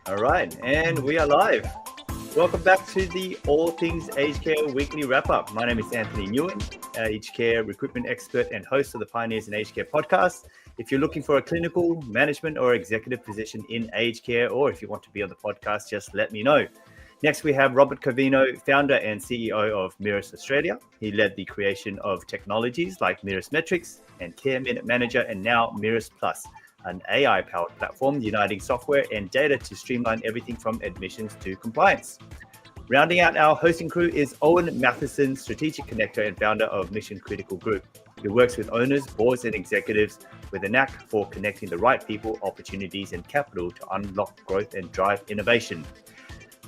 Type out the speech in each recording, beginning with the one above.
All right, and we are live. Welcome back to the All Things Aged Care Weekly Wrap-Up. My name is Anthony Newman, aged care recruitment expert and host of the Pioneers in Aged Care podcast. If you're looking for a clinical, management, or executive position in aged care, or if you want to be on the podcast, just let me know. Next, we have Robert Covino, founder and CEO of Mirrors Australia. He led the creation of technologies like Mirrors Metrics and Care Minute Manager, and now Mirrors Plus, an AI-powered platform uniting software and data to streamline everything from admissions to compliance. Rounding out our hosting crew is Owen Matheson, strategic connector and founder of Mission Critical Group, who works with owners, boards, and executives with a knack for connecting the right people, opportunities, and capital to unlock growth and drive innovation.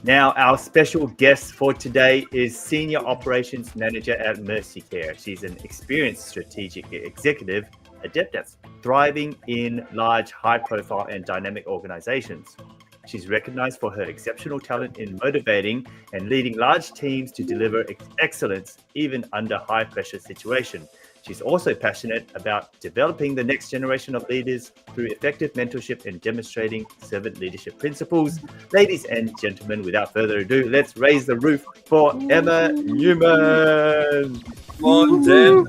Now, our special guest for today is Senior Operations Manager at Mercy Care. She's an experienced strategic executive, adept at thriving in large, high-profile, and dynamic organizations. She's recognized for her exceptional talent in motivating and leading large teams to deliver excellence, even under high-pressure situations. She's also passionate about developing the next generation of leaders through effective mentorship and demonstrating servant leadership principles. Ladies and gentlemen, without further ado, let's raise the roof for Emma Newman. Come on,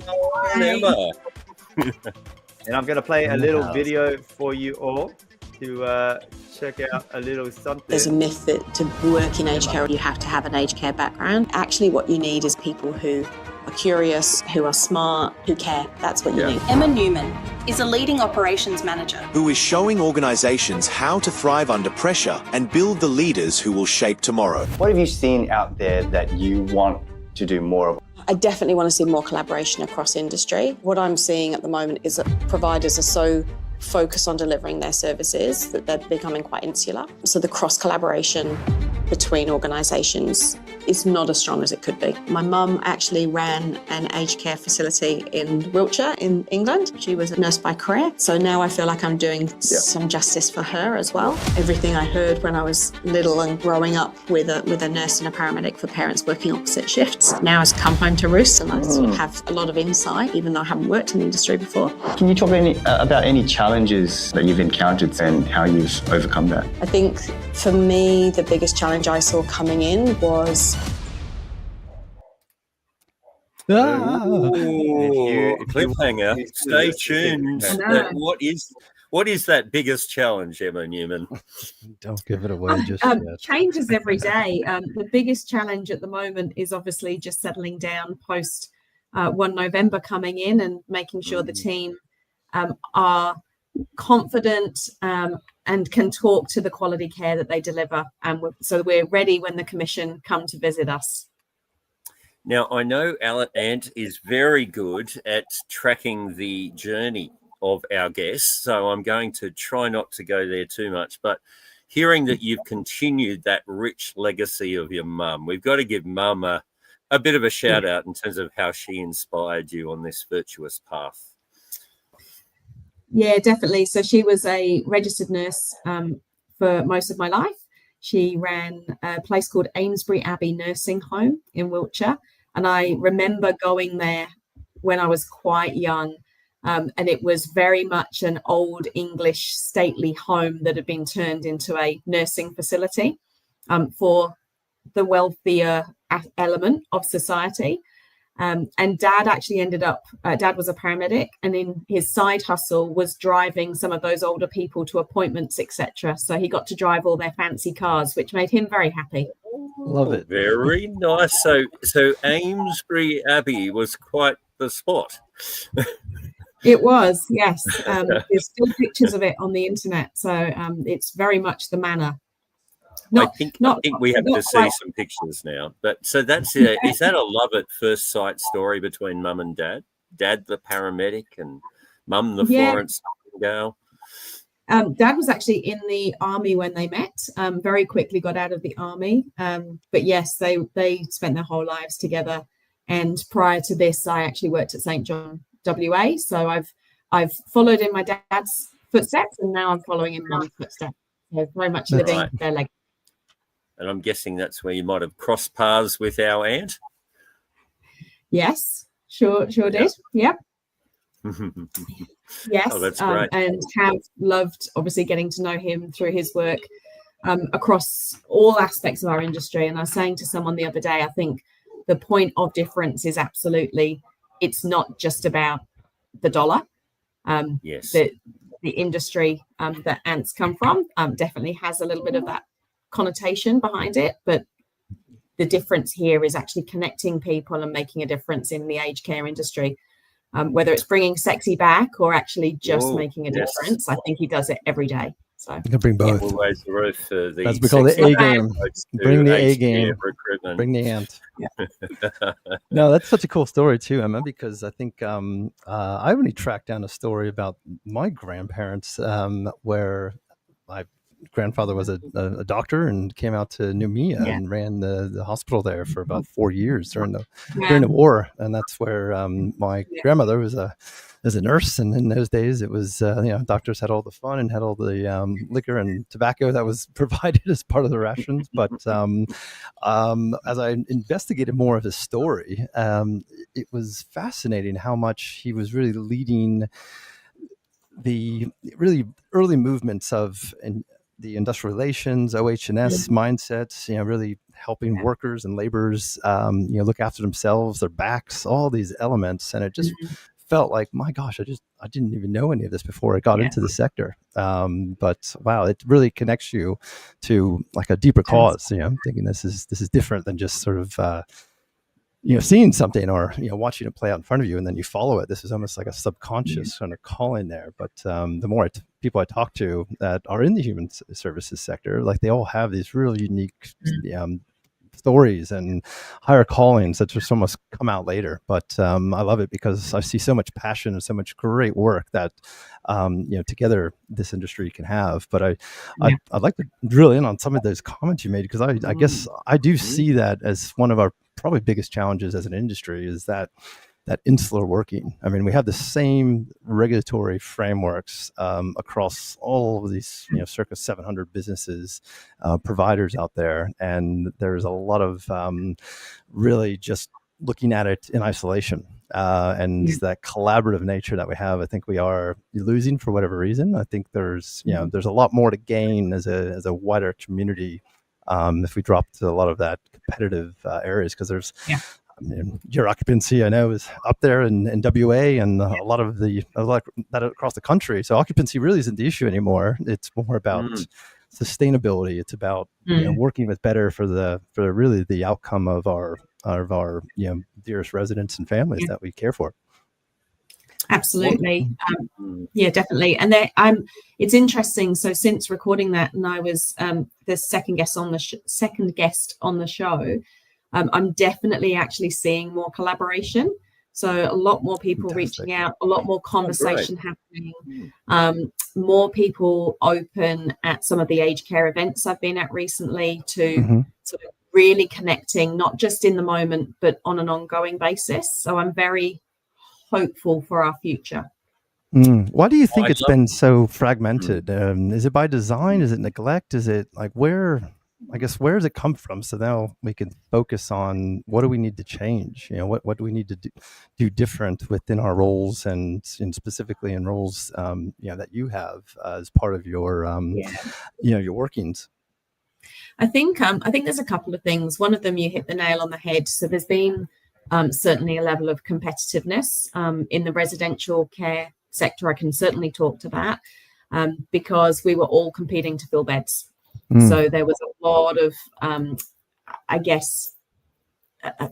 Emma. And I'm going to play a little video for you all to check out a little something. There's a myth that to work in aged care, you have to have an aged care background. Actually, what you need is people who are curious, who are smart, who care. That's what you need. Emma Newman is a leading operations manager who is showing organisations how to thrive under pressure and build the leaders who will shape tomorrow. What have you seen out there that you want to do more of? I definitely want to see more collaboration across industry. What I'm seeing at the moment is that providers are so focused on delivering their services that they're becoming quite insular. So the cross-collaboration between organisations is not as strong as it could be. My mum actually ran an aged care facility in Wiltshire in England. She was a nurse by career. So now I feel like I'm doing some justice for her as well. Everything I heard when I was little and growing up with a nurse and a paramedic for parents working opposite shifts now has come home to roost, and I sort of have a lot of insight, even though I haven't worked in the industry before. Can you talk about any challenges that you've encountered and how you've overcome that? I think for me, the biggest challenge I saw coming in was Cliffhanger. Stay tuned. What is that biggest challenge, Emma Newman? Don't give it away just yet. Changes every day. The biggest challenge at the moment is obviously just settling down post 1 November coming in and making sure the team are confident and can talk to the quality care that they deliver. So we're ready when the commission come to visit us. Now, I know Ant is very good at tracking the journey of our guests, so I'm going to try not to go there too much. But hearing that you've continued that rich legacy of your mum, we've got to give mum a bit of a shout out in terms of how she inspired you on this virtuous path. Yeah, definitely. So she was a registered nurse for most of my life. She ran a place called Amesbury Abbey Nursing Home in Wiltshire. And I remember going there when I was quite young. And it was very much an old English stately home that had been turned into a nursing facility for the wealthier element of society. And Dad actually ended up, Dad was a paramedic, and in his side hustle was driving some of those older people to appointments, etc. So he got to drive all their fancy cars, which made him very happy. Love it. Very nice. So Amesbury Abbey was quite the spot. It was, yes. There's still pictures of it on the internet. So it's very much the manor. I think we have to see some pictures now. But so that's is that a love at first sight story between mum and dad? Dad the paramedic and mum the Florence Nightingale? Dad was actually in the army when they met. Very quickly got out of the army. But yes, they spent their whole lives together. And prior to this, I actually worked at St. John WA. So I've followed in my dad's footsteps, and now I'm following in mum's footsteps. So very much living their legacy. And I'm guessing that's where you might have crossed paths with our aunt. Yes, sure did. Yep. Yes, that's great. And have loved obviously getting to know him through his work across all aspects of our industry. And I was saying to someone the other day, I think the point of difference is absolutely, it's not just about the dollar. Yes. The industry that ants come from definitely has a little bit of that connotation behind it, but the difference here is actually connecting people and making a difference in the aged care industry. Whether it's bringing sexy back or actually just making a difference, I think he does it every day. So You can bring both. We'll raise the roof for the That's what we call the A game. Bring the A game. Recruitment. Bring the ant. No, that's such a cool story too, Emma, because I think I only tracked down a story about my grandparents where my grandfather was a doctor and came out to Newman and ran the hospital there for about 4 years during the war, and that's where my grandmother was a nurse, and in those days it was doctors had all the fun and had all the liquor and tobacco that was provided as part of the rations. But as I investigated more of his story, it was fascinating how much he was really leading the really early movements of the industrial relations, OH&S mindsets, really helping workers and laborers, look after themselves, their backs, all these elements. And it just felt like, my gosh, I didn't even know any of this before I got into the sector. But wow, it really connects you to like a deeper cause. Thinking this is different than just sort of, seeing something or, watching it play out in front of you and then you follow it. This is almost like a subconscious kind of calling there. But the more people I talk to that are in the human services sector, like they all have these really unique stories and higher callings that just almost come out later. But I love it because I see so much passion and so much great work that, together this industry can have. But I'd like to drill in on some of those comments you made, because I guess I do see that as one of our probably biggest challenges as an industry is that insular working. I mean, we have the same regulatory frameworks across all of these, circa 700 businesses, providers out there. And there's a lot of really just looking at it in isolation. And that collaborative nature that we have, I think we are losing for whatever reason. I think there's a lot more to gain as a wider community if we drop to a lot of that competitive areas, because there's your occupancy, I know, is up there in WA and a lot of that across the country. So occupancy really isn't the issue anymore. It's more about sustainability. It's about working with better for really the outcome of our dearest residents and families that we care for. Absolutely. Definitely. And it's interesting. So since recording that, and I was the second guest on the show, I'm definitely actually seeing more collaboration. So a lot more people reaching out, a lot more conversation happening, more people open at some of the aged care events I've been at recently to sort of really connecting, not just in the moment, but on an ongoing basis. So I'm very hopeful for our future. Why do you think it's been so fragmented? Is it by design? Is it neglect? Is it like where does it come from? So now we can focus on what do we need to change? What do we need to do different within our roles and specifically in roles, that you have as part of your, your workings? I think there's a couple of things. One of them, you hit the nail on the head. So there's been certainly a level of competitiveness in the residential care sector. I can certainly talk to that because we were all competing to fill beds. So there was a lot of,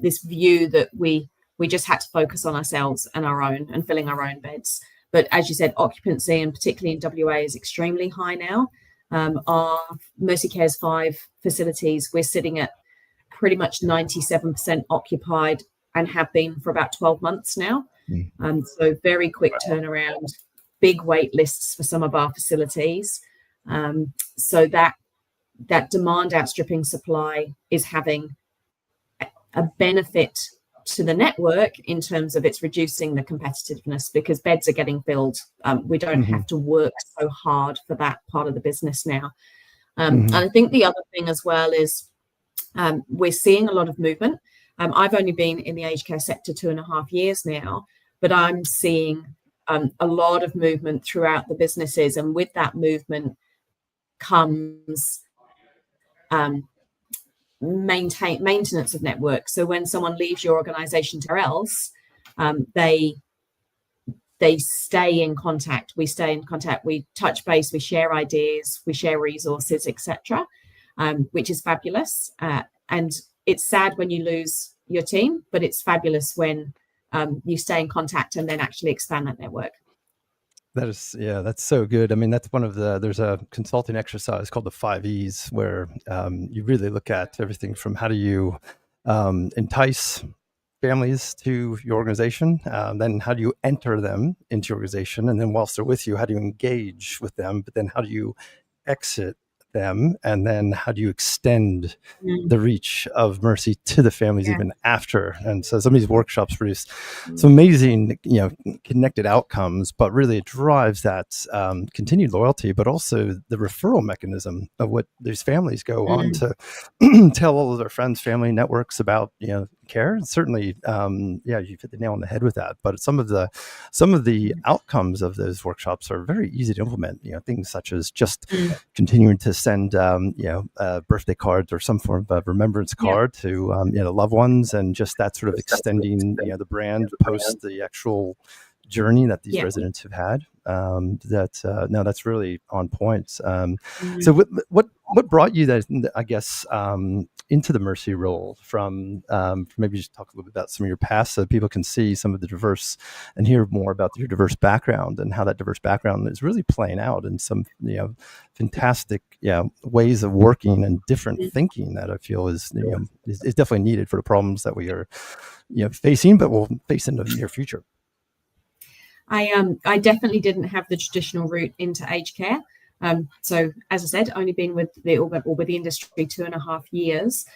this view that we just had to focus on ourselves and our own and filling our own beds. But as you said, occupancy, and particularly in WA, is extremely high now. Our Mercy Care's 5 facilities, we're sitting at pretty much 97% occupied and have been for about 12 months now. So very quick turnaround, big wait lists for some of our facilities. So that demand outstripping supply is having a benefit to the network in terms of it's reducing the competitiveness because beds are getting filled. We don't have to work so hard for that part of the business now. And I think the other thing as well is we're seeing a lot of movement. I've only been in the aged care sector 2.5 years now, but I'm seeing a lot of movement throughout the businesses. And with that movement comes maintenance of networks. So when someone leaves your organization to else, they stay in contact. We stay in contact. We touch base. We share ideas. We share resources, etc., which is fabulous. And it's sad when you lose your team, but it's fabulous when you stay in contact and then actually expand that network. That's so good. I mean, that's there's a consulting exercise called the 5 E's where you really look at everything from how do you entice families to your organization, then how do you enter them into your organization, and then whilst they're with you, how do you engage with them, but then how do you exit them, and then how do you extend the reach of Mercy to the families even after. And so some of these workshops produce some amazing, connected outcomes, but really it drives that continued loyalty, but also the referral mechanism of what these families go on to tell all of their friends, family networks about, care. And certainly, you hit the nail on the head with that. But some of the outcomes of those workshops are very easy to implement. Things such as just continuing to send, birthday cards or some form of remembrance card to, loved ones, and just that sort of extending, the brand post the actual journey that these residents have had. That's really on point. So what brought you that, I guess, into the Mercy role from maybe just talk a little bit about some of your past so people can see some of the diverse and hear more about your diverse background and how that diverse background is really playing out in some, fantastic, ways of working and different thinking that I feel is definitely needed for the problems that we are, facing, but will face in the near future. I definitely didn't have the traditional route into aged care. So as I said, only been with the industry 2.5 years.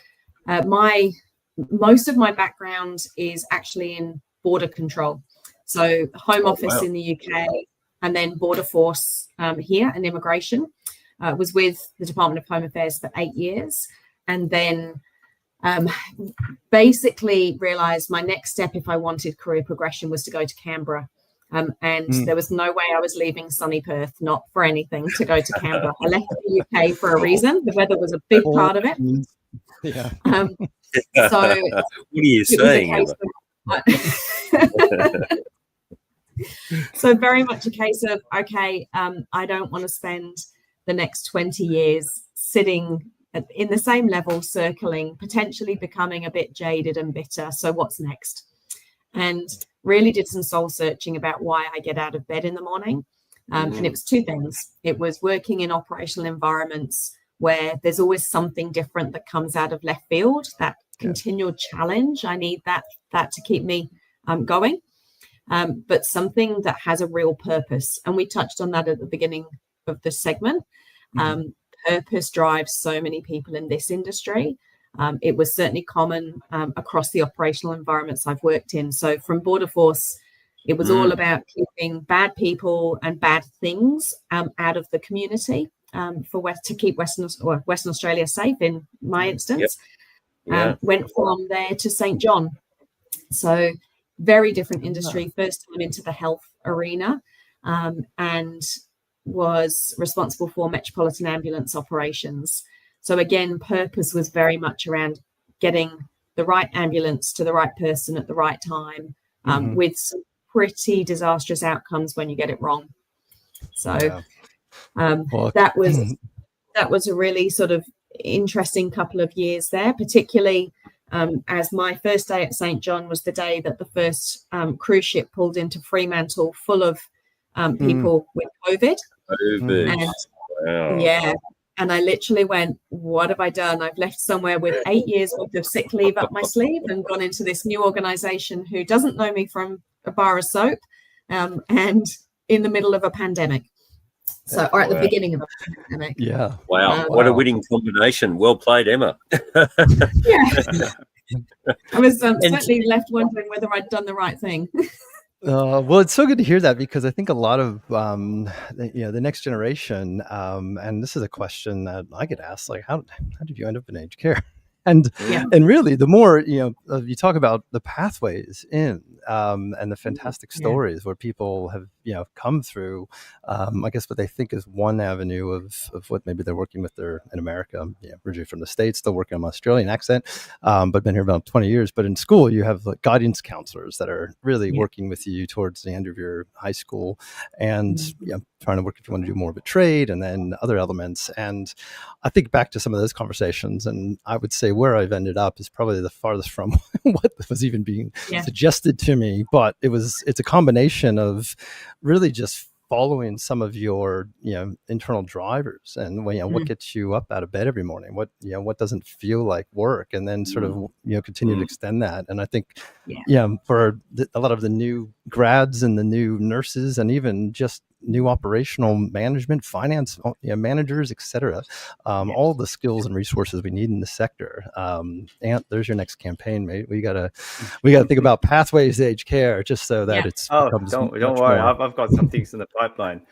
Most of my background is actually in border control. So home office in the UK, and then border force here and immigration. Was with the Department of Home Affairs for 8 years, and then basically realised my next step if I wanted career progression was to go to Canberra. There was no way I was leaving sunny Perth, not for anything, to go to Canberra. I left the UK for a reason. The weather was a big part of it. Yeah. So what are you saying? So very much a case of, okay, I don't want to spend the next 20 years sitting in the same level, circling, potentially becoming a bit jaded and bitter. So what's next? And really did some soul searching about why I get out of bed in the morning. And it was 2 things. It was working in operational environments where there's always something different that comes out of left field, that continual challenge. I need that to keep me going, but something that has a real purpose. And we touched on that at the beginning of the segment. Purpose drives so many people in this industry. It was certainly common across the operational environments I've worked in. So from Border Force, it was all about keeping bad people and bad things out of the community to keep Western Australia safe, in my instance. Went from there to St. John. So very different industry, first time into the health arena, and was responsible for Metropolitan Ambulance operations. So again, purpose was very much around getting the right ambulance to the right person at the right time, with some pretty disastrous outcomes when you get it wrong. So that was a really sort of interesting couple of years there, particularly as my first day at St. John was the day that the first cruise ship pulled into Fremantle full of people with COVID. And I literally went, what have I done? I've left somewhere with 8 years worth of sick leave up my sleeve and gone into this new organization who doesn't know me from a bar of soap, and in the middle of a pandemic. So, or at the beginning of a pandemic. Yeah. Wow. What a winning combination. Well played, Emma. I was certainly left wondering whether I'd done the right thing. Well, it's so good to hear that, because I think a lot of the next generation, and this is a question that I get asked, like, how did you end up in aged care? And Yeah. and really, the more you talk about the pathways in, and the fantastic stories where people have come through, I guess what they think is one avenue of what maybe they're working with. They're in America, originally from the States, still working on an Australian accent, but been here about 20 years. But in school, you have like guidance counselors that are really working with you towards the end of your high school, and trying to work if you want to do more of a trade, and then other elements. And I think back to some of those conversations, and I would say where I've ended up is probably the farthest from what was even being suggested to me. But it's a combination of really just following some of your internal drivers, and what gets you up out of bed every morning, what doesn't feel like work, and then sort of continue to extend that. And I think for a lot of the new grads and the new nurses, and even just new operational management, finance managers, etc. All the skills and resources we need in the sector. And there's your next campaign, mate. We gotta think about pathways to aged care, just so that it's becomes don't worry. more. I've got some things in the pipeline.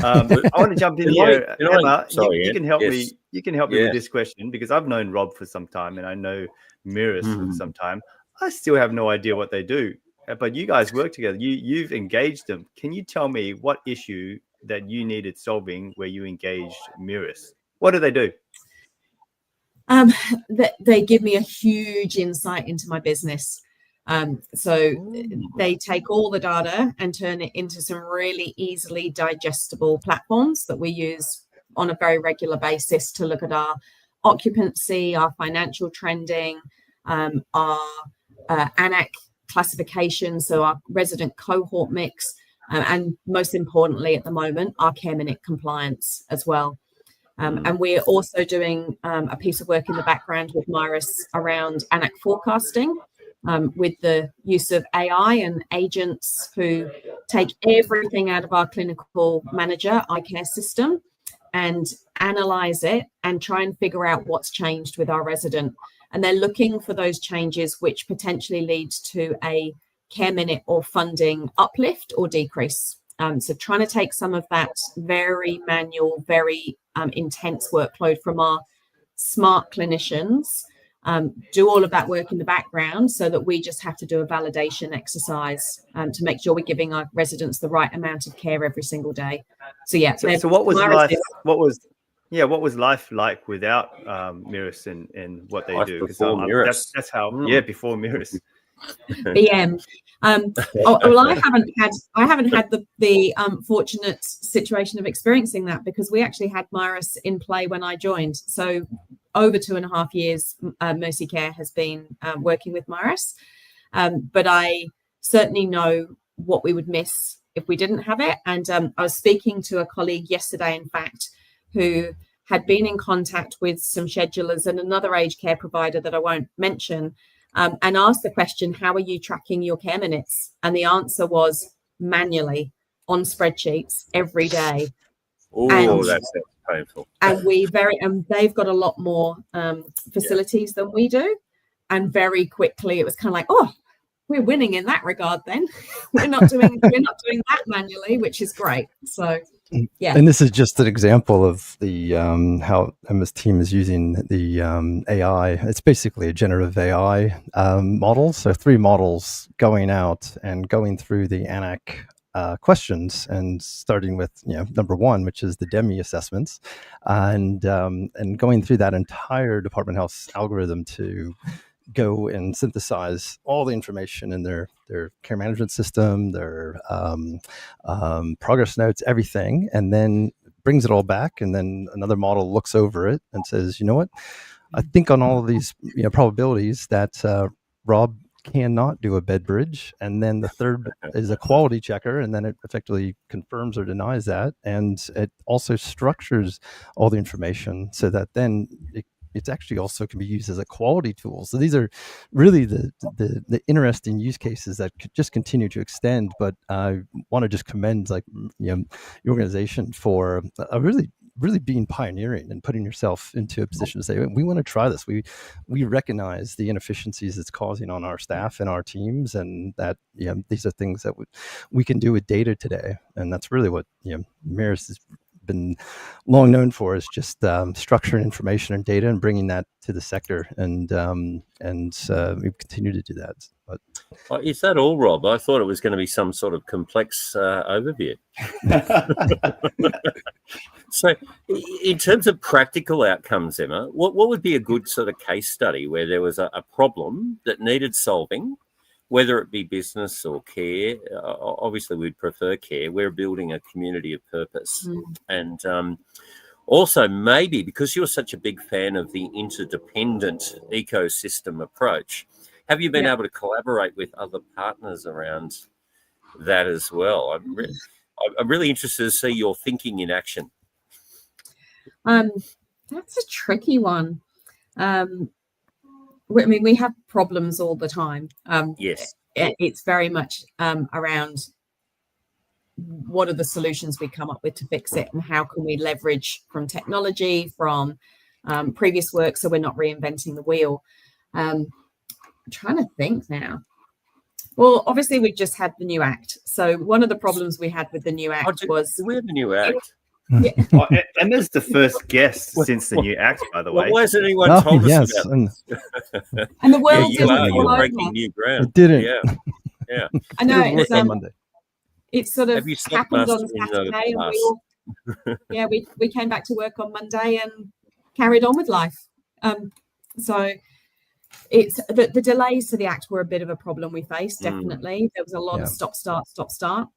I want to jump in here, Emma. You can help me. You can help me with this question, because I've known Rob for some time, and I know Miris for some time. I still have no idea what they do. But you guys work together. You've engaged them. Can you tell me what issue that you needed solving where you engaged Miris? What do they do? They give me a huge insight into my business. So they take all the data and turn it into some really easily digestible platforms that we use on a very regular basis to look at our occupancy, our financial trending, our ANAC classification, so our resident cohort mix, and most importantly at the moment, our care minute compliance as well. And we're also doing a piece of work in the background with Miris around ANAC forecasting, with the use of AI and agents who take everything out of our clinical manager iCare system and analyze it and try and figure out what's changed with our resident. And they're looking for those changes which potentially lead to a care minute or funding uplift or decrease. So trying to take some of that very manual, very intense workload from our smart clinicians, do all of that work in the background so that we just have to do a validation exercise to make sure we're giving our residents the right amount of care every single day. So So what was life? What was life like without Miris and what they do? Because that's how. Before Miris. BM. Well, I haven't had the fortunate situation of experiencing that, because we actually had Miris in play when I joined. So over 2.5 years, Mercy Care has been working with Miris, but I certainly know what we would miss if we didn't have it. And I was speaking to a colleague yesterday, in fact, who had been in contact with some schedulers and another aged care provider that I won't mention, and asked the question, how are you tracking your care minutes? And the answer was manually on spreadsheets every day. Oh, that's painful. And they've got a lot more facilities than we do. And very quickly it was kind of like, oh, we're winning in that regard then. we're not doing that manually, which is great. So yeah. And this is just an example of the how Emma's team is using the AI. It's basically a generative AI model. So 3 models going out and going through the ANAC questions, and starting with number 1, which is the DEMI assessments, and going through that entire department health algorithm to go and synthesize all the information in their care management system, their progress notes, everything, and then brings it all back. And then another model looks over it and says, you know what, I think on all of these probabilities that Rob cannot do a bed bridge. And then the third is a quality checker, and then it effectively confirms or denies that. And it also structures all the information so that then it's actually also can be used as a quality tool. So these are really the interesting use cases that could just continue to extend. But I want to just commend your organization for really being pioneering and putting yourself into a position to say, we want to try this. We recognize the inefficiencies it's causing on our staff and our teams, and that these are things that we can do with data today. And that's really what Miris has been long known for, is just structuring information and data and bringing that to the sector, and we continue to do that. But is that all, Rob? I thought it was going to be some sort of complex overview. So, in terms of practical outcomes, Emma, what would be a good sort of case study where there was a problem that needed solving, whether it be business or care? Obviously, we'd prefer care. We're building a community of purpose. And also, maybe because you're such a big fan of the interdependent ecosystem approach, have you been able to collaborate with other partners around that as well? I'm really interested to see your thinking in action. That's a tricky one. I mean, we have problems all the time. Yes. It's very much around what are the solutions we come up with to fix it, and how can we leverage from technology, from previous work, so we're not reinventing the wheel. I'm trying to think now. Well, obviously, we just had the new Act. So one of the problems we had with the new Act was... Do we have the new Act? Yeah. Emma's the first guest since the new Act, by the way. Why hasn't anyone told us about this? And the world you're breaking new ground. It didn't. Yeah. I know. It's on Monday. It sort of happened on Saturday, and we came back to work on Monday and carried on with life. So it's the delays to the Act were a bit of a problem we faced. Definitely, there was a lot of stop start.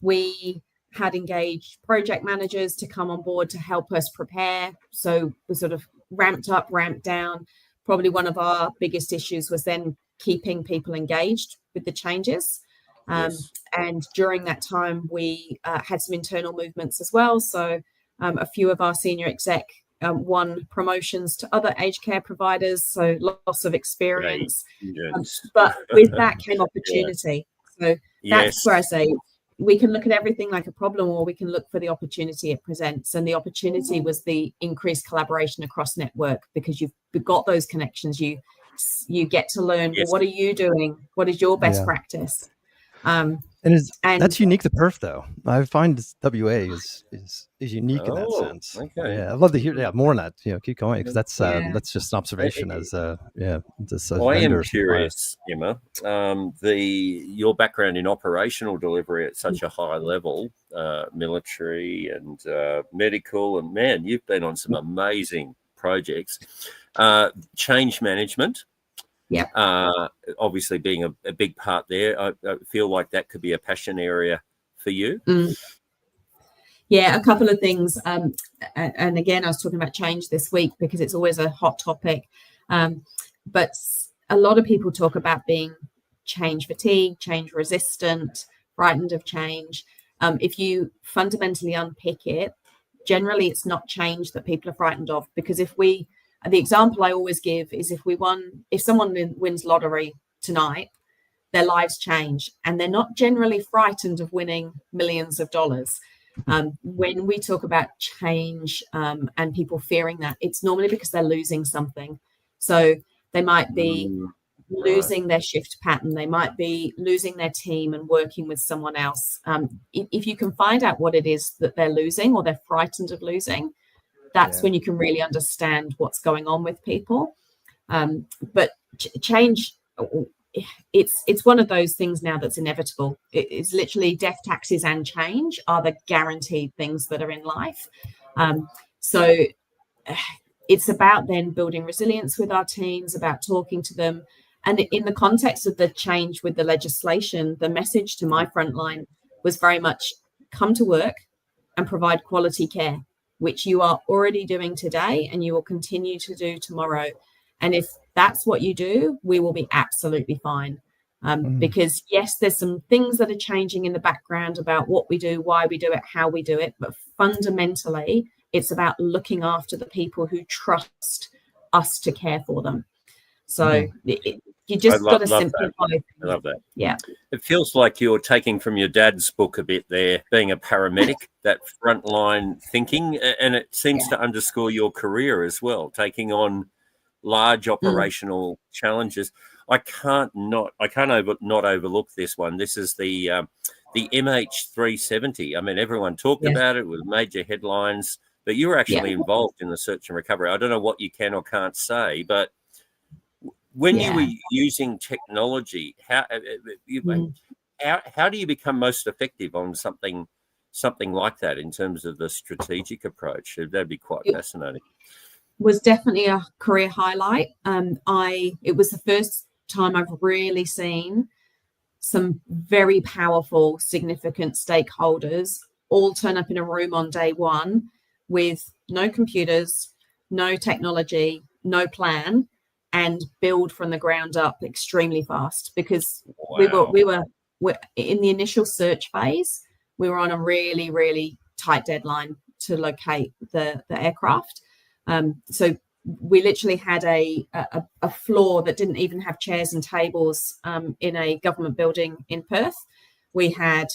We had engaged project managers to come on board to help us prepare. So we sort of ramped up, ramped down. Probably one of our biggest issues was then keeping people engaged with the changes. And during that time, we had some internal movements as well. So a few of our senior exec won promotions to other aged care providers, so loss of experience. But with that came opportunity. So that's where I say we can look at everything like a problem, or we can look for the opportunity it presents. And the opportunity was the increased collaboration across network, because you've got those connections. You get to learn, well, what are you doing? What is your best practice? That's unique to Perth, though. I find WA is unique in that sense. Okay. Yeah, I'd love to hear more on that. Keep going, because that's just an observation as I am curious, Emma. Your background in operational delivery at such a high level, military and medical, and man, you've been on some amazing projects. Change management. Yeah. Obviously being a big part there, I feel like that could be a passion area for you. Yeah, a couple of things. And again, I was talking about change this week because it's always a hot topic. But a lot of people talk about being change fatigue, change resistant, frightened of change. If you fundamentally unpick it, generally it's not change that people are frightened of, because the example I always give is if someone wins lottery tonight, their lives change, and they're not generally frightened of winning millions of dollars. When we talk about change and people fearing that, it's normally because they're losing something. So they might be losing their shift pattern. They might be losing their team and working with someone else. If you can find out what it is that they're losing or they're frightened of losing, that's when you can really understand what's going on with people. But change, it's one of those things now that's inevitable. It's literally death, taxes, and change are the guaranteed things that are in life. So it's about then building resilience with our teams, about talking to them. And in the context of the change with the legislation, the message to my frontline was very much come to work and provide quality care, which you are already doing today and you will continue to do tomorrow. And if that's what you do, we will be absolutely fine. Because yes, there's some things that are changing in the background about what we do, why we do it, how we do it. But fundamentally, it's about looking after the people who trust us to care for them. So you just got to simplify. I love that. Yeah. It feels like you're taking from your dad's book a bit there, being a paramedic, that frontline thinking, and it seems to underscore your career as well, taking on large operational challenges. I can't not overlook this one. This is the the MH370. I mean, everyone talked about it with major headlines, but you were actually involved in the search and recovery. I don't know what you can or can't say, but when you were using technology, how do you become most effective on something like that in terms of the strategic approach? That'd be quite fascinating. Was definitely a career highlight. It was the first time I've really seen some very powerful, significant stakeholders all turn up in a room on day one with no computers, no technology, no plan, and build from the ground up extremely fast. Because we were in the initial search phase, we were on a really, really tight deadline to locate the aircraft. So we literally had a floor that didn't even have chairs and tables in a government building in Perth. We had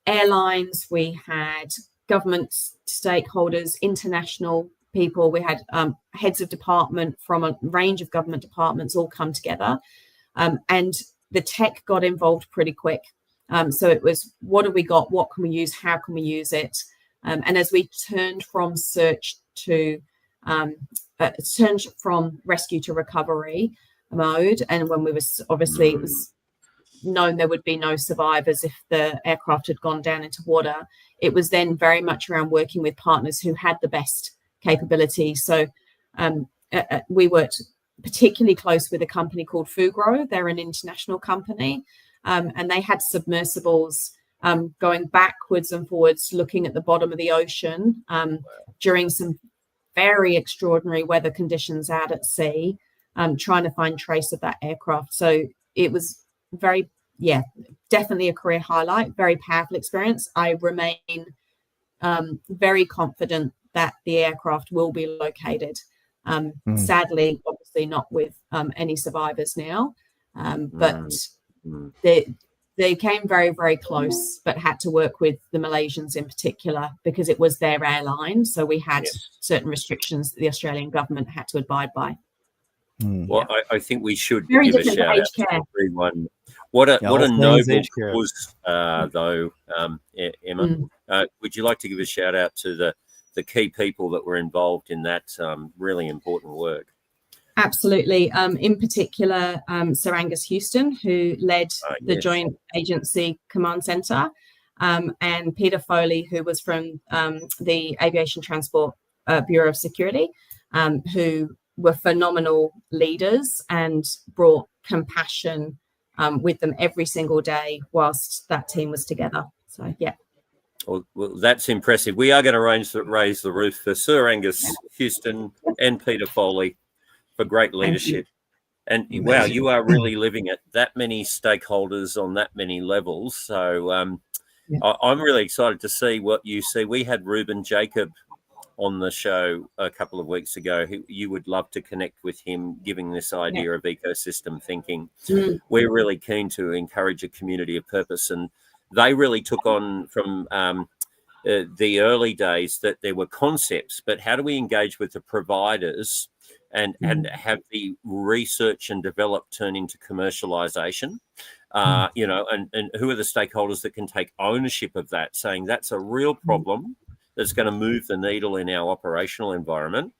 airlines, we had government stakeholders, international people, we had heads of department from a range of government departments all come together. And the tech got involved pretty quick. So it was, what have we got? What can we use? How can we use it? And as we turned from search to turned from rescue to recovery mode, and when we was obviously it was known there would be no survivors if the aircraft had gone down into water, it was then very much around working with partners who had the best capability. So we worked particularly close with a company called Fugro. They're an international company, and they had submersibles going backwards and forwards, looking at the bottom of the ocean during some very extraordinary weather conditions out at sea, trying to find trace of that aircraft. So it was definitely a career highlight, very powerful experience. I remain very confident that the aircraft will be located. Sadly, obviously not with any survivors now, but they came very, very close, but had to work with the Malaysians in particular because it was their airline. So we had certain restrictions that the Australian government had to abide by. Well, I think we should Very give a different shout out to everyone. What a noble cause, though, Emma. Would you like to give a shout out to the key people that were involved in that really important work? Absolutely. In particular, Sir Angus Houston, who led the Joint Agency Command Centre, and Peter Foley, who was from the Aviation Transport Bureau of Security, who were phenomenal leaders and brought compassion with them every single day whilst that team was together. So, yeah. Well, that's impressive. We are going to raise the roof for Sir Angus Houston and Peter Foley for great leadership. And wow, you are really living it. That many stakeholders on that many levels. So I'm really excited to see what you see. We had Ruben Jacob on the show a couple of weeks ago. You would love to connect with him, giving this idea of ecosystem thinking. We're really keen to encourage a community of purpose, and they really took on from the early days that there were concepts, but how do we engage with the providers and have the research and develop turn into commercialization? You know, and who are the stakeholders that can take ownership of that, saying that's a real problem that's going to move the needle in our operational environment?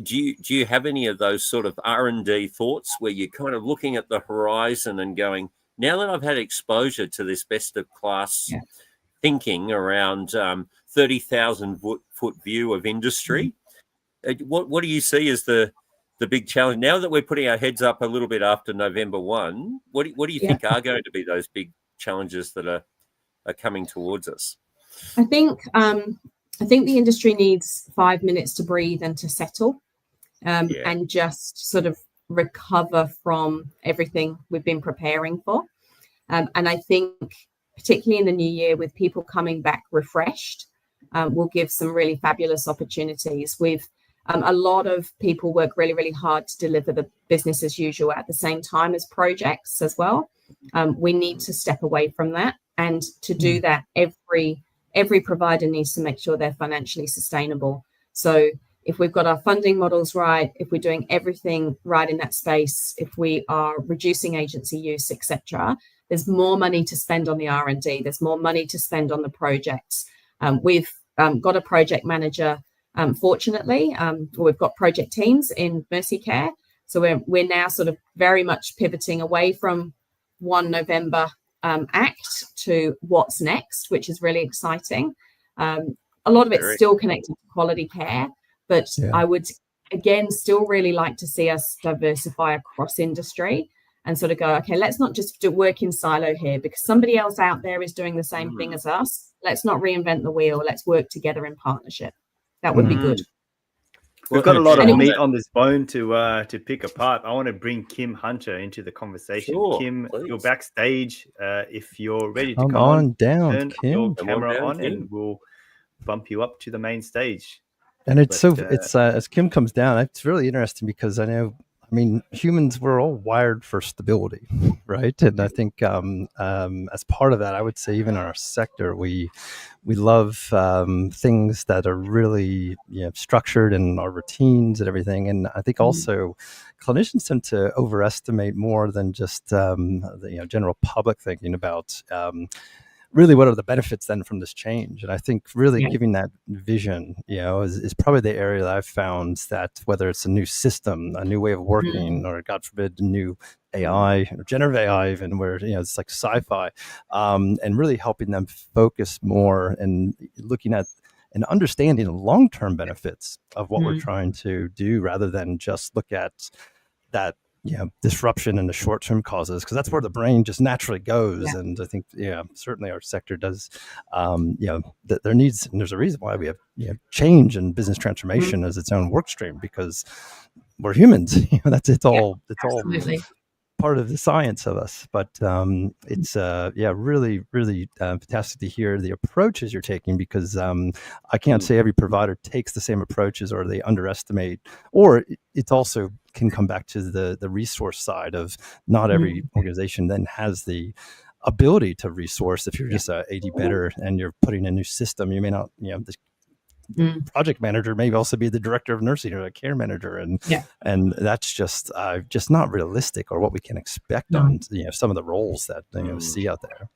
Do you have any of those sort of R&D thoughts where you're kind of looking at the horizon and going, now that I've had exposure to this best of class thinking around 30,000 foot view of industry, what do you see as the big challenge now that we're putting our heads up a little bit after November 1? What do you think are going to be those big challenges that are coming towards us? I think the industry needs 5 minutes to breathe and to settle, and just sort of recover from everything we've been preparing for. And I think particularly in the new year, with people coming back refreshed, will give some really fabulous opportunities. With a lot of people work really, really hard to deliver the business as usual at the same time as projects as well. We need to step away from that, and to do that, every provider needs to make sure they're financially sustainable. So if we've got our funding models right, if we're doing everything right in that space, if we are reducing agency use, etc., there's more money to spend on the R&D. There's more money to spend on the projects. We've got a project manager, fortunately. We've got project teams in Mercy Care. So we're now sort of very much pivoting away from 1 November Act to what's next, which is really exciting. A lot of it's still connected to quality care, but I would, again, still really like to see us diversify across industry and sort of go, okay, let's not just work in silo here because somebody else out there is doing the same thing as us. Let's not reinvent the wheel. Let's work together in partnership. That would be good. We've got a lot of meat on this bone to pick apart. I want to bring Kim Hunter into the conversation. Sure, Kim, please. You're backstage. If you're ready to come come on down, turn Kim. your camera on, and we'll bump you up to the main stage. And it's as Kim comes down, it's really interesting because I mean, humans, we're all wired for stability, right? And I think as part of that, I would say even in our sector, we love things that are really structured in our routines and everything. And I think also clinicians tend to overestimate more than just the general public thinking about really what are the benefits then from this change. And I think really giving that vision, is probably the area that I've found that whether it's a new system, a new way of working, or God forbid, a new AI or generative AI, even where, it's like sci-fi, and really helping them focus more and looking at and understanding the long-term benefits of what we're trying to do rather than just look at that disruption in the short-term causes, because that's where the brain just naturally goes. And I think, certainly our sector does, there needs, and there's a reason why we have change and business transformation as its own work stream, because we're humans. It's all part of the science of us. But it's really, really fantastic to hear the approaches you're taking, because I can't say every provider takes the same approaches or they underestimate, or it's also can come back to the resource side of not every organization then has the ability to resource. If you're just a AD better and you're putting a new system, you may not, the project manager may also be the director of nursing or a care manager, and that's just not realistic or what we can expect on some of the roles that see out there.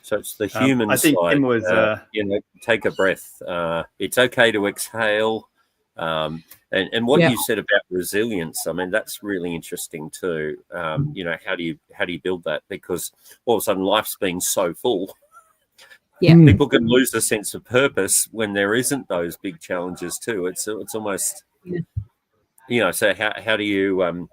So it's the human I think side. Kim was take a breath. It's okay to exhale. And what you said about resilience, I mean, that's really interesting too. How do you build that? Because all of a sudden life's been so full. People can lose the sense of purpose when there isn't those big challenges too. It's almost, so how do you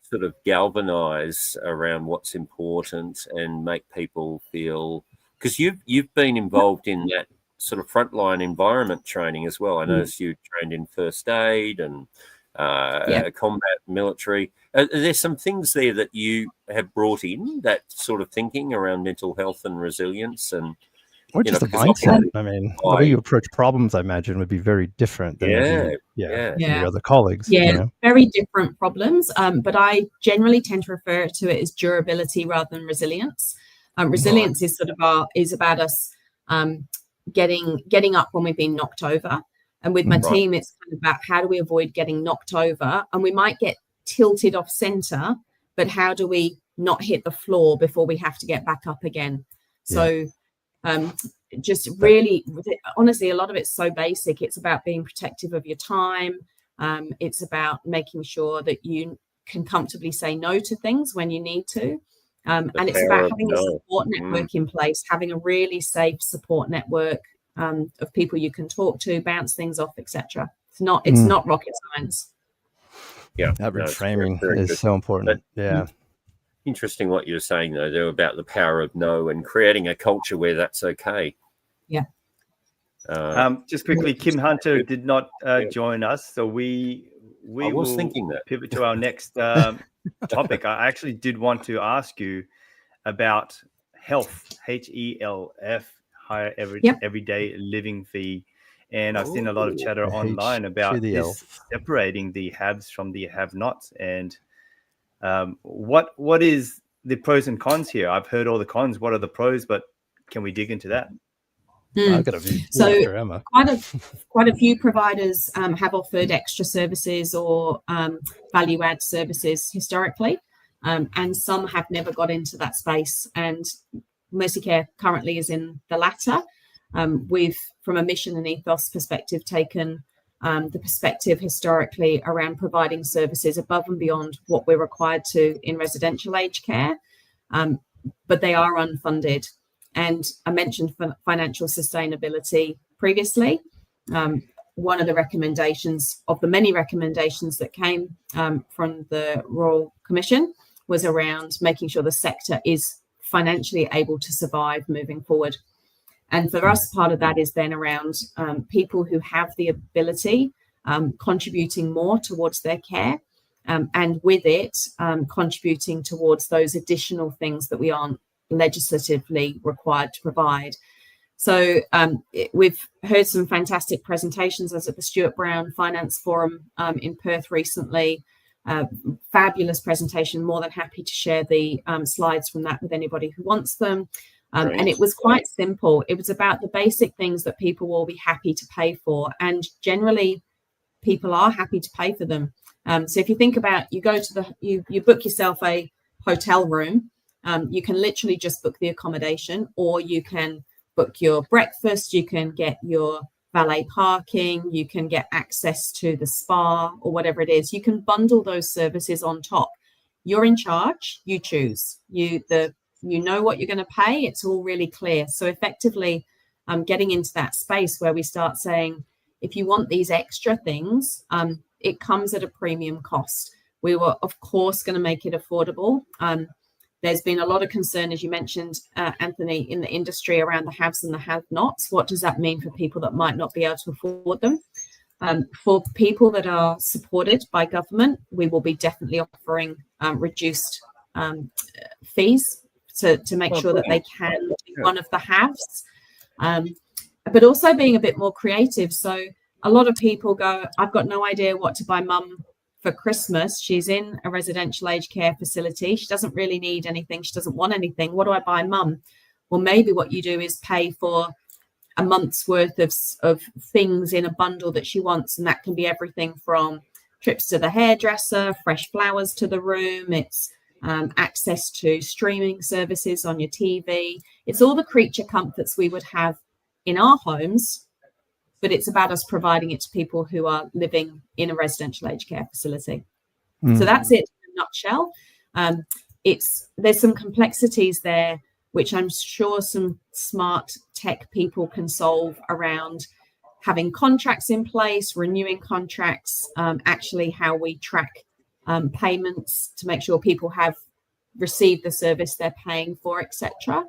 sort of galvanize around what's important and make people feel, because you've been involved in that sort of frontline environment training as well. I noticed you trained in first aid and combat military. There's some things there that you have brought in, that sort of thinking around mental health and resilience, and or just the mindset. I mean, the way you approach problems, I imagine, would be very different than your other colleagues. Very different problems. But I generally tend to refer to it as durability rather than resilience. Resilience is sort of is about us getting up when we've been knocked over. And with my team, it's kind of about how do we avoid getting knocked over? And we might get tilted off center, but how do we not hit the floor before we have to get back up again? So just really, honestly, a lot of it's so basic. It's about being protective of your time. It's about making sure that you can comfortably say no to things when you need to. And it's about having a support network in place, having a really safe support network of people you can talk to, bounce things off, etc. It's not rocket science. That reframing is so important. Interesting what you're saying though about the power of no and creating a culture where that's okay. Just quickly, Kim Hunter did not join us, so we was thinking that. Pivot to our next topic. I actually did want to ask you about health, HELF, higher everyday living fee. And I've seen a lot of chatter online about this separating the haves from the have-nots. And what is the pros and cons here? I've heard all the cons. What are the pros? But can we dig into that? I've got a view. So quite a few providers have offered extra services or value add services historically. and some have never got into that space. And Mercy Care currently is in the latter. We've, from a mission and ethos perspective, taken the perspective historically around providing services above and beyond what we're required to in residential aged care, but they are unfunded. And I mentioned financial sustainability previously. One of the recommendations of the many recommendations that came from the Royal Commission was around making sure the sector is financially able to survive moving forward. And for us, part of that is then around people who have the ability contributing more towards their care, and with it contributing towards those additional things that we aren't legislatively required to provide. So we've heard some fantastic presentations. I was at the Stuart Brown Finance Forum in Perth recently. Fabulous presentation. More than happy to share the slides from that with anybody who wants them. And it was quite simple. It was about the basic things that people will be happy to pay for. And generally, people are happy to pay for them. So if you think about, you go to you book yourself a hotel room, you can literally just book the accommodation, or you can book your breakfast, you can get your valet parking, you can get access to the spa or whatever it is. You can bundle those services on top. You're in charge, you choose. You know what you're going to pay. It's all really clear. So effectively, getting into that space where we start saying, if you want these extra things, it comes at a premium cost. We were, of course, going to make it affordable. There's been a lot of concern, as you mentioned, Anthony, in the industry around the haves and the have-nots. What does that mean for people that might not be able to afford them? For people that are supported by government, we will be definitely offering reduced fees to make sure that they can be one of the haves, but also being a bit more creative. So a lot of people go, I've got no idea what to buy mum for Christmas. She's in a residential aged care facility. She doesn't really need anything. She doesn't want anything. What do I buy mum? Well, maybe what you do is pay for a month's worth of things in a bundle that she wants. And that can be everything from trips to the hairdresser, fresh flowers to the room. It's access to streaming services on your TV. It's all the creature comforts we would have in our homes, but it's about us providing it to people who are living in a residential aged care facility. So that's it in a nutshell. There's some complexities there, which I'm sure some smart tech people can solve around having contracts in place, renewing contracts, actually how we track payments to make sure people have received the service they're paying for, etc.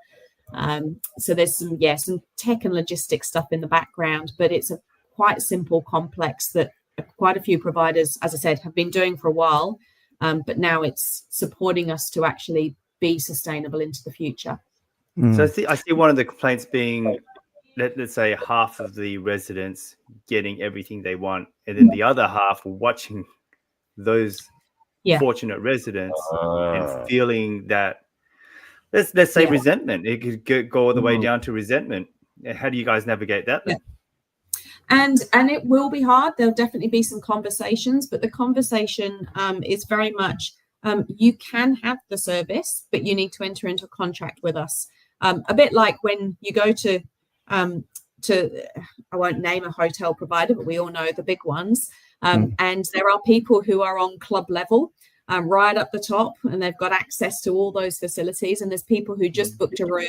So there's some tech and logistics stuff in the background, but it's a quite simple complex that quite a few providers, as I said, have been doing for a while, but now it's supporting us to actually be sustainable into the future. So I see one of the complaints being, let's say, half of the residents getting everything they want, and then the other half watching those fortunate residents and feeling that, let's say, resentment. It could go all the way down to resentment. How do you guys navigate that then? And it will be hard. There'll definitely be some conversations, but the conversation is very much, you can have the service, but you need to enter into a contract with us. A bit like when you go to I won't name a hotel provider, but we all know the big ones. And there are people who are on club level, right up the top, and they've got access to all those facilities. And there's people who just booked a room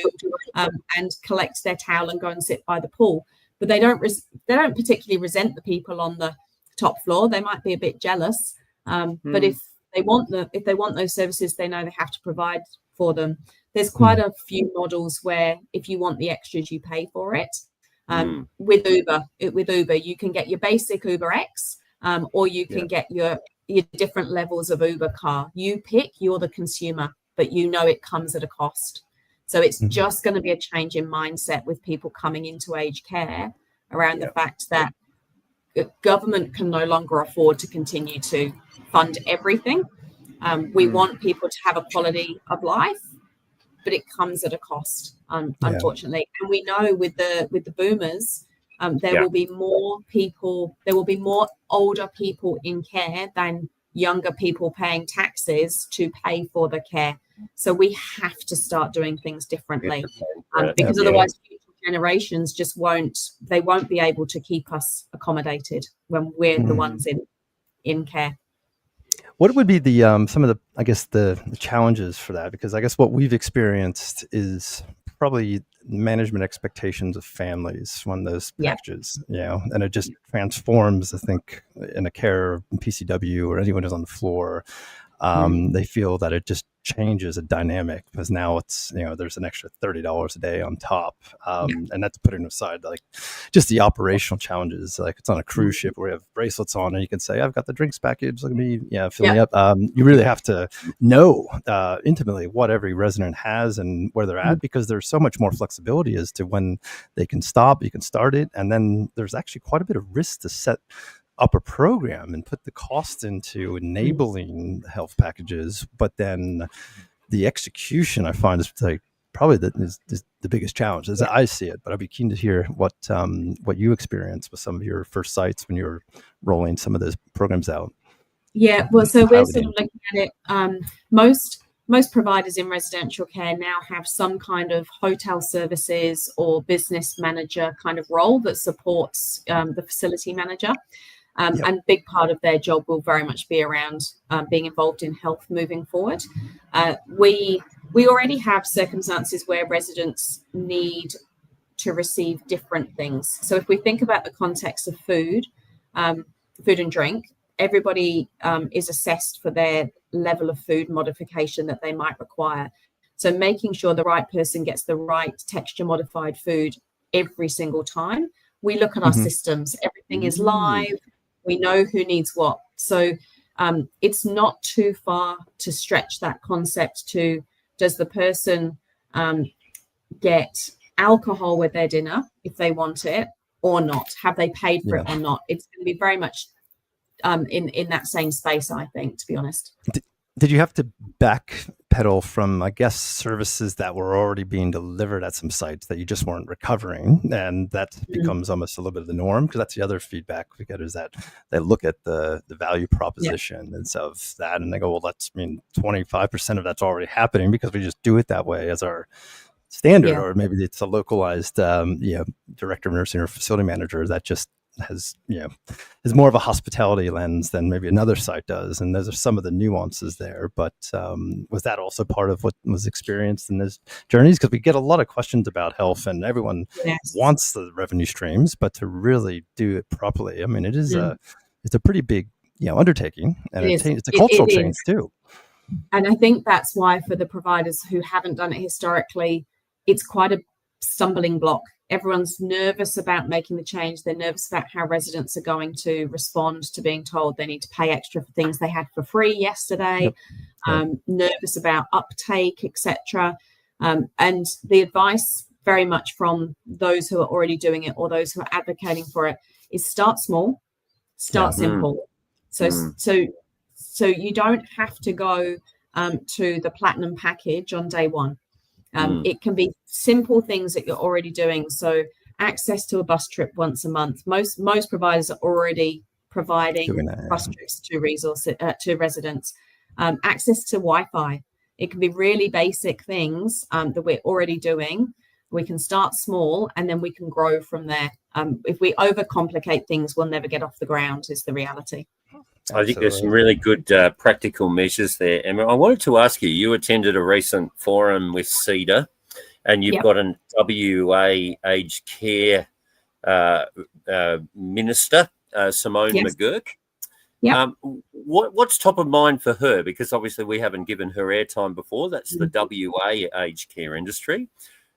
and collect their towel and go and sit by the pool. But they don't particularly resent the people on the top floor. They might be a bit jealous, but if they want those services, they know they have to provide for them. There's quite a few models where if you want the extras, you pay for it. With Uber, you can get your basic Uber X, or you can get your different levels of Uber car. You pick, you're the consumer, but you know it comes at a cost. So it's just going to be a change in mindset with people coming into aged care around the fact that government can no longer afford to continue to fund everything. We want people to have a quality of life, but it comes at a cost, unfortunately. And we know with the boomers, there will be more older people in care than younger people paying taxes to pay for the care. So we have to start doing things differently, because otherwise future generations just won't be able to keep us accommodated when we're the ones in care. What would be the some of the, I guess, the challenges for that? Because I guess what we've experienced is probably management expectations of families when those packages, and it just transforms, I think, in a care PCW or anyone who's on the floor. They feel that it just changes a dynamic because now it's, there's an extra $30 a day on top. And that's putting aside like just the operational challenges. Like it's on a cruise ship where we have bracelets on and you can say, I've got the drinks package. Look at me. Fill me up. You really have to know intimately what every resident has and where they're at, because there's so much more flexibility as to when they can stop, you can start it. And then there's actually quite a bit of risk to set up a program and put the cost into enabling the health packages, but then the execution I find is like probably the biggest challenge as I see it. But I'd be keen to hear what you experienced with some of your first sites when you were rolling some of those programs out. Yeah, well, so we're sort of looking at it. Most providers in residential care now have some kind of hotel services or business manager kind of role that supports the facility manager. And a big part of their job will very much be around being involved in health moving forward. We already have circumstances where residents need to receive different things. So if we think about the context of food and drink, everybody is assessed for their level of food modification that they might require. So making sure the right person gets the right texture modified food every single time. We look at our systems, everything is live. We know who needs what. So it's not too far to stretch that concept to, does the person get alcohol with their dinner if they want it or not? Have they paid for it or not? It's going to be very much in that same space, I think, to be honest. Did you have to backpedal from, I guess, services that were already being delivered at some sites that you just weren't recovering? And that becomes almost a little bit of the norm, because that's the other feedback we get, is that they look at the value proposition and so of that, and they go, well, that's 25% of that's already happening because we just do it that way as our standard, or maybe it's a localized director of nursing or facility manager that just has is more of a hospitality lens than maybe another site does, and those are some of the nuances there. But was that also part of what was experienced in those journeys? Because we get a lot of questions about health, and everyone wants the revenue streams, but to really do it properly, it is it's a pretty big undertaking, and it's a cultural change too. And I think that's why for the providers who haven't done it historically, it's quite a stumbling block. Everyone's nervous about making the change. They're nervous about how residents are going to respond to being told they need to pay extra for things they had for free yesterday. Nervous about uptake, etc. And the advice very much from those who are already doing it or those who are advocating for it is start small, start simple. So you don't have to go to the platinum package on day one. It can be simple things that you're already doing. So access to a bus trip once a month. Most providers are already providing bus trips to residents. Access to Wi-Fi. It can be really basic things that we're already doing. We can start small and then we can grow from there. If we overcomplicate things, we'll never get off the ground, is the reality. I think there's some really good practical measures there. Emma, I wanted to ask you, you attended a recent forum with CEDA, and you've got an WA aged care minister, Simone McGurk. What's top of mind for her? Because obviously we haven't given her airtime before. That's the WA aged care industry.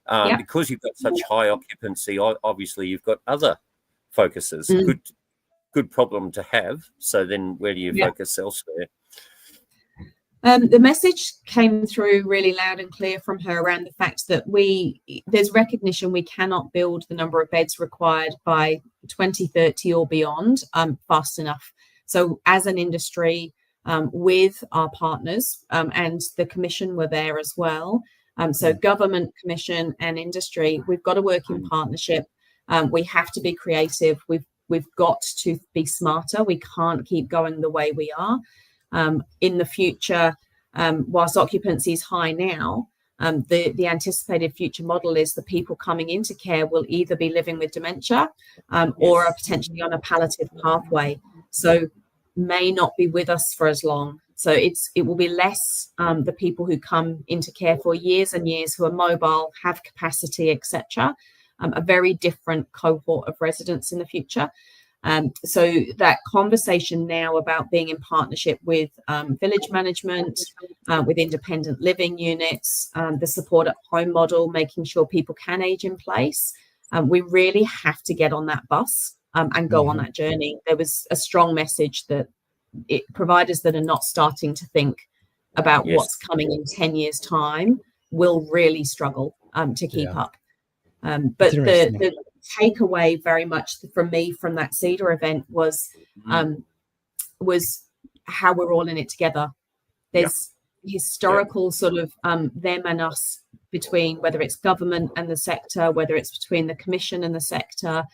Because you've got such high occupancy, obviously you've got other focuses. Good problem to have. So then where do you focus elsewhere? The message came through really loud and clear from her around the fact that there's recognition we cannot build the number of beds required by 2030 or beyond fast enough. So as an industry, with our partners, and the commission were there as well. So government, commission and industry, we've got to work in partnership. We have to be creative. We've got to be smarter. We can't keep going the way we are. In the future, whilst occupancy is high now, the anticipated future model is the people coming into care will either be living with dementia or are potentially on a palliative pathway, so may not be with us for as long. So it will be less the people who come into care for years and years, who are mobile, have capacity, etc. A very different cohort of residents in the future. So that conversation now about being in partnership with village management, with independent living units, the support at home model, making sure people can age in place. We really have to get on that bus and go on that journey. There was a strong message that providers that are not starting to think about what's coming in 10 years' time will really struggle to keep up. But the takeaway very much from me from that Cedar event was how we're all in it together. There's historical sort of them and us between, whether it's government and the sector, whether it's between the commission and the sector.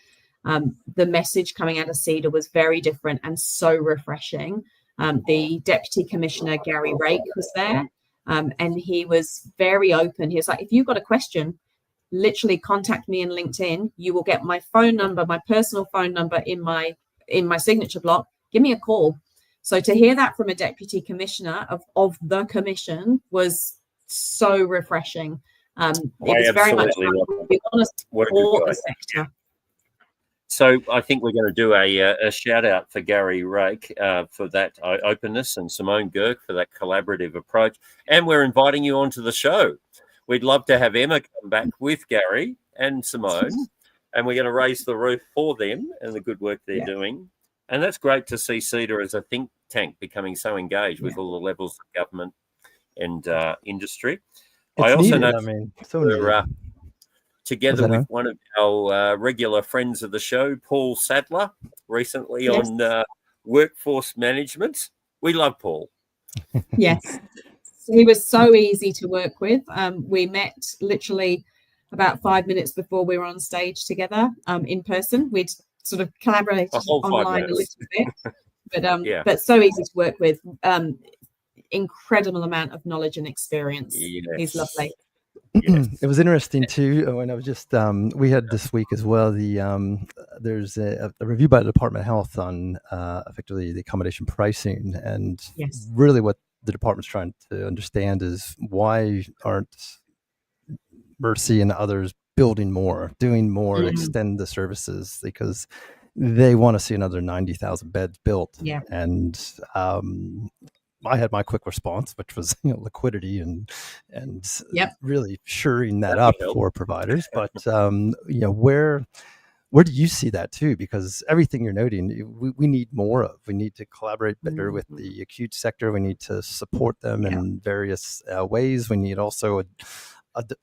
The message coming out of Cedar was very different and so refreshing. The Deputy Commissioner, Gary Rake, was there, and he was very open. He was like, if you've got a question, literally contact me in LinkedIn. You will get my phone number, my personal phone number in my signature block. Give me a call. So to hear that from a Deputy Commissioner of the Commission was so refreshing. It was very much we want to support the sector. So I think we're going to do a shout out for Gary Rake for that openness, and Simone Girk for that collaborative approach. And we're inviting you onto the show. We'd love to have Emma come back with Gary and Simone, and we're going to raise the roof for them and the good work they're doing. And that's great to see Cedar as a think tank becoming so engaged with all the levels of government and industry. I also know together with one of our regular friends of the show, Paul Sadler, recently on workforce management. We love Paul. Yes. He was so easy to work with. We met literally about 5 minutes before we were on stage together in person. We'd sort of collaborated online a little bit, but so easy to work with. Incredible amount of knowledge and experience. He's lovely. It was interesting too when I was just we had this week as well there's a review by the Department of Health on effectively the accommodation pricing, and really what the department's trying to understand is why aren't Mercy and others building more, doing more to extend the services, because they want to see another 90,000 beds built. And I had my quick response, which was liquidity and really shoring that up for providers. But where do you see that too? Because everything you're noting, we need more of. We need to collaborate better with the acute sector. We need to support them in various ways. We need also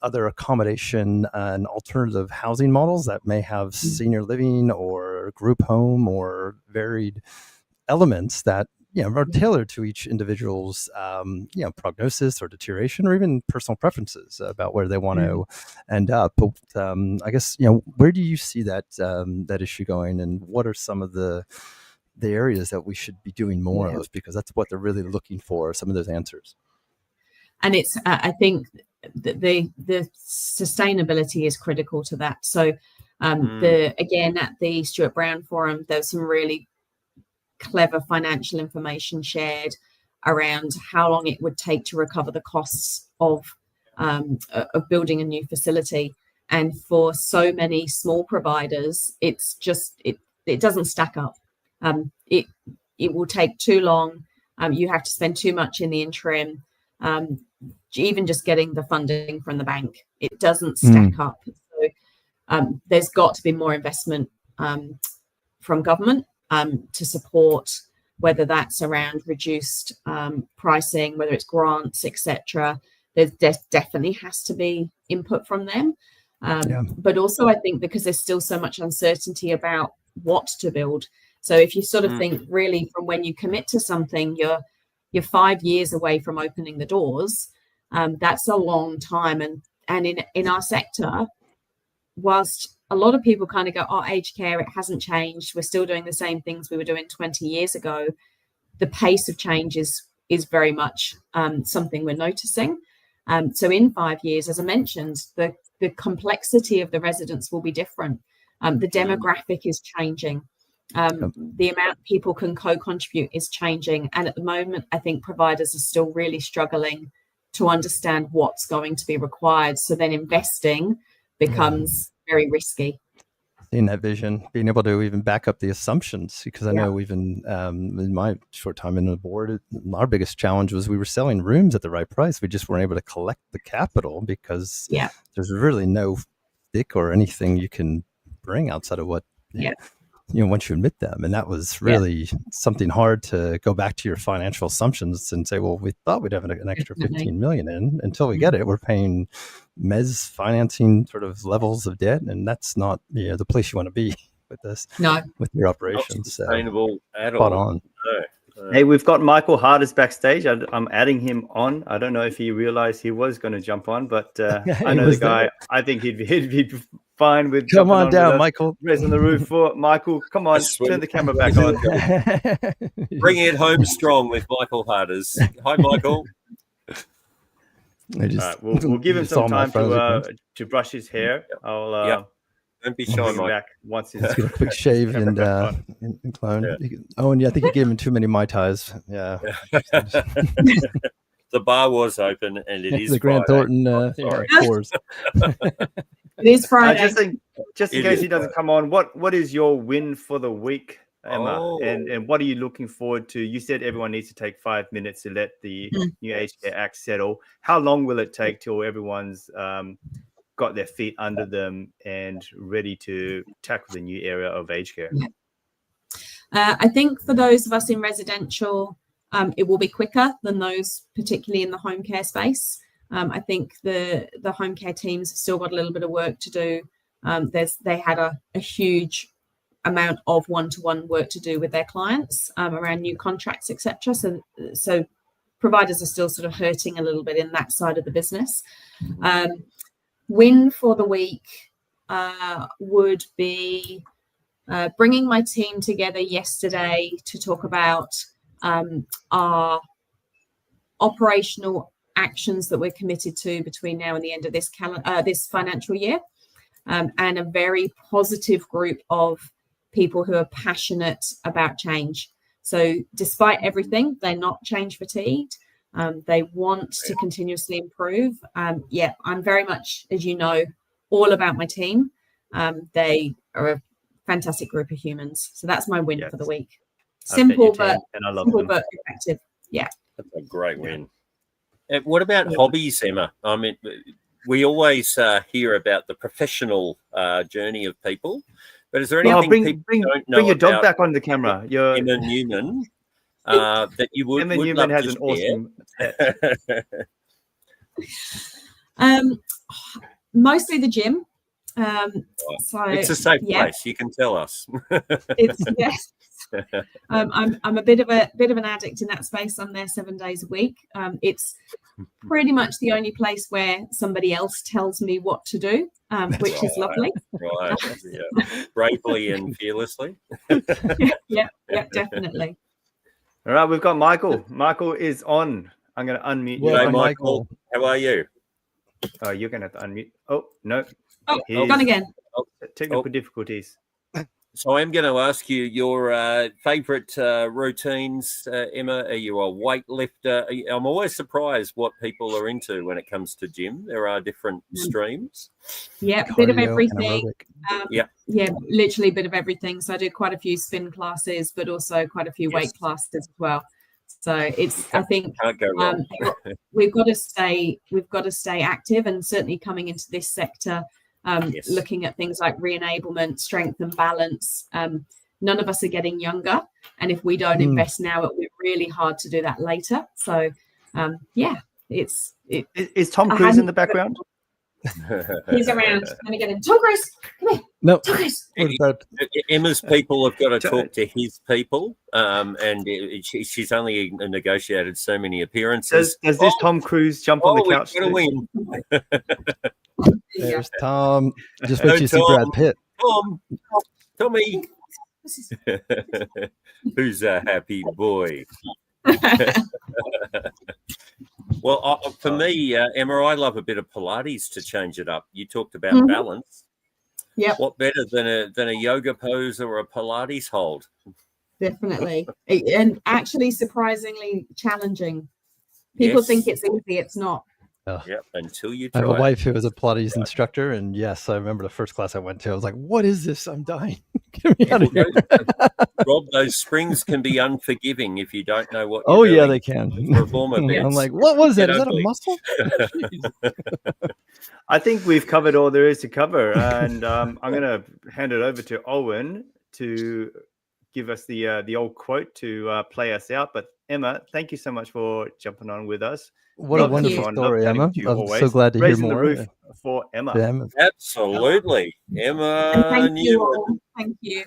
other accommodation and alternative housing models that may have senior living or group home or varied elements that are tailored to each individual's prognosis or deterioration, or even personal preferences about where they want to end up. But I guess where do you see that that issue going, and what are some of the areas that we should be doing more of, because that's what they're really looking for, some of those answers. And it's I think the sustainability is critical to that. So again at the Stuart Brown Forum, there's some really clever financial information shared around how long it would take to recover the costs of building a new facility. And for so many small providers, it's just it doesn't stack up. It will take too long. You have to spend too much in the interim. Even just getting the funding from the bank, it doesn't stack up. So there's got to be more investment from government to support, whether that's around reduced pricing, whether it's grants, etc. There definitely has to be input from them. But also I think because there's still so much uncertainty about what to build. So if you sort of think really from when you commit to something, you're 5 years away from opening the doors. That's a long time. And in our sector, whilst a lot of people kind of go, aged care, it hasn't changed, we're still doing the same things we were doing 20 years ago. the pace of change is very much something we're noticing. So in 5 years, as I mentioned, the complexity of the residents will be different. The demographic is changing. The amount people can co-contribute is changing. And at the moment, I think providers are still really struggling to understand what's going to be required. So then investing becomes very risky. In that vision, being able to even back up the assumptions, because I know even in my short time in the board, our biggest challenge was we were selling rooms at the right price. We just weren't able to collect the capital because there's really no stick or anything you can bring outside of what once you admit them. And that was really something hard to go back to your financial assumptions and say, well, we thought we'd have an extra 15 million in. Until we get it, we're paying mezz financing sort of levels of debt, and that's not the place you want to be with this. With your operations. Not sustainable at spot all. On. No. Hey, we've got Michael Harders backstage. I'm adding him on. I don't know if he realized he was going to jump on, but I know the guy. There. I think he'd be fine with. Come on down, Michael. Raising the roof for Michael. Come on, turn the camera back on. Bring it home strong with Michael Harders. Hi, Michael. We'll give him some time to brush his hair. I'll don't be shy, Mike. Back once he's get a quick shave and clone. Yeah. I think you gave him too many Mai Tais. Yeah. The bar was open, and it is the Grant Thornton course. It is Friday. Just in case he doesn't come on, what is your win for the week, Emma? And what are you looking forward to? You said everyone needs to take 5 minutes to let the new Aged Care Act settle. How long will it take till everyone's got their feet under them and ready to tackle the new area of aged care? I think for those of us in residential, it will be quicker than those particularly in the home care space. I think the home care teams have still got a little bit of work to do. They had a huge amount of one-to-one work to do with their clients around new contracts, etc. So providers are still sort of hurting a little bit in that side of the business. Win for the week would be bringing my team together yesterday to talk about our operational actions that we're committed to between now and the end of this financial year, and a very positive group of people who are passionate about change. So despite everything, they're not change fatigued. They want to continuously improve. I'm very much, as you know, all about my team. They are a fantastic group of humans. So that's my win for the week. Simple but effective. Yeah. That's a great win. What about hobbies, Emma? I mean, we always hear about the professional journey of people, but is there anything people don't know? Bring your dog back on the camera. Emma Newman. That you would. Emma Newman has an awesome. Mostly the gym. So it's a safe place. You can tell us. Yes. I'm a bit of an addict in that space. I'm there 7 days a week. It's pretty much the only place where somebody else tells me what to do, which is lovely. Right. Bravely and fearlessly. Yeah, definitely. All right, we've got Michael. Michael is on. I'm going to unmute you. Hey, Michael. How are you? Oh, you're going to have to unmute. Oh, no. Oh, gone again. Technical difficulties. So I'm going to ask you your favourite routines, Emma. Are you a weightlifter? I'm always surprised what people are into when it comes to gym. There are different streams. Yeah, a bit of everything. Yeah, literally a bit of everything. So I do quite a few spin classes, but also quite a few weight classes as well. So it's, I think, can't go wrong. we've got to stay active, and certainly coming into this sector. Looking at things like re-enablement, strength and balance. None of us are getting younger. And if we don't invest now, it will be really hard to do that later. So, Is Tom Cruise in the background? He's around. Let me get him. Tom Cruise, come here. No. Tom Cruise. Emma's people have got to talk to his people. And she's only negotiated so many appearances. Does this Tom Cruise jump on the couch? We're going to win. There's Tom. Just wait till you see Brad Pitt. Tommy. Who's a happy boy? Well, for me, Emma, I love a bit of Pilates to change it up. You talked about balance. Yeah. What better than a yoga pose or a Pilates hold? Definitely. And actually surprisingly challenging. People think it's easy. It's not. Yep, until you I try. have a wife who was a Pilates instructor, and yes, I remember the first class I went to. I was like, "What is this? I'm dying! Get me out of here!" Rob, those springs can be unforgiving if you don't know what. Oh you're yeah, doing. they can. Perform I'm like, "What was that? Is that a ugly. muscle?" I think we've covered all there is to cover, and I'm going to hand it over to Owen to give us the old quote to play us out. But Emma, thank you so much for jumping on with us. What a wonderful story, Emma. I'm so glad to hear more. Raising the roof for Emma. Absolutely, Emma. And thank you Newman. all. Thank you.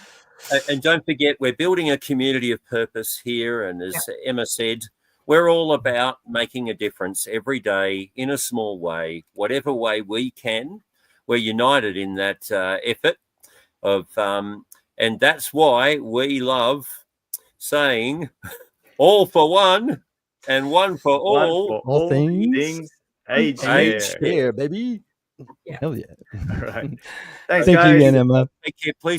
And don't forget, we're building a community of purpose here. And as Emma said, we're all about making a difference every day in a small way, whatever way we can. We're united in that effort of, and that's why we love saying all for one and one for all. All things aged care, baby. Yeah. Hell yeah. All right. Thanks, Thank guys. you again, Emma. Take care, please.